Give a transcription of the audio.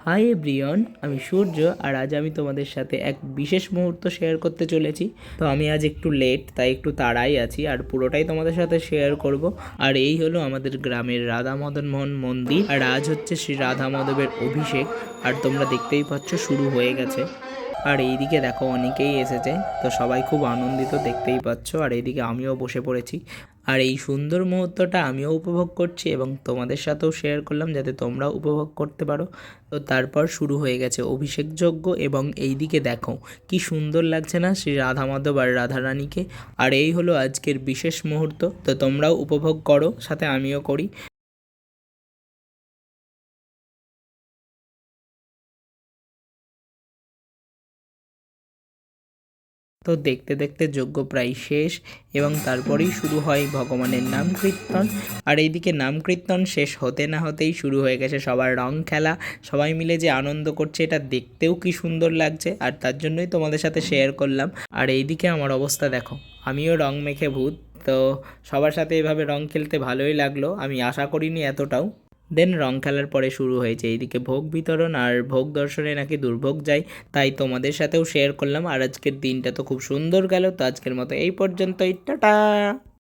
Hi everyone, আমি সূর্য। আর আজ আমি তোমাদের সাথে এক বিশেষ মুহূর্ত শেয়ার করতে চলেছি। তো আমি আজ একটু লেট, তাই একটু তাড়াই আছি আর পুরোটাই তোমাদের সাথে শেয়ার করব। আর এই হলো আমাদের গ্রামের রাধা মদন মোহন মন্দির। আর আজ হচ্ছে শ্রী রাধা মাধবের অভিষেক। আর তোমরা দেখতেই পাচ্ছ শুরু হয়ে গেছে। আর এইদিকে দেখো অনেকেই এসেছে, তো সবাই খুব আনন্দিত দেখতেই পাচ্ছ। আর এইদিকে আমিও বসে পড়েছি। আর এই সুন্দর মুহূর্তটা আমিও উপভোগ করছি এবং তোমাদের সাথেও শেয়ার করলাম যাতে তোমরাও উপভোগ করতে পারো। তো তারপর শুরু হয়ে গেছে অভিষেক যজ্ঞ এবং এইদিকে দেখো কি সুন্দর লাগছে না শ্রী রাধা মাধব আর রাধারানীকে। আর এই হলো আজকের বিশেষ মুহূর্ত, তো তোমরাও উপভোগ করো, সাথে আমিও করি। তো দেখতে দেখতে যজ্ঞ প্রায় শেষ এবং তারপরেই শুরু হয় ভগবানের নাম কীর্তন। আর এইদিকে নাম কীর্তন শেষ হতে না হতেই শুরু হয়ে গেছে সবার রং খেলা। সবাই মিলে যে আনন্দ করছে এটা দেখতেও কি সুন্দর লাগছে, আর তার জন্যই তোমাদের সাথে শেয়ার করলাম। আর এইদিকে আমার অবস্থা দেখো, আমিও রং মেখে ভূত। তো সবার সাথে এভাবে রং খেলতে ভালোই লাগলো, আমি আশা করিনি এতটাও। দেন রং খেলার পরে শুরু হয়েছে এইদিকে ভোগ বিতরণ, আর ভোগ দর্শনে নাকি দুর্ভোগ যায়, তাই তোমাদের সাথেও শেয়ার করলাম। আর আজকের দিনটা তো খুব সুন্দর গেল। তো আজকের মতো এই পর্যন্তই, টাটা।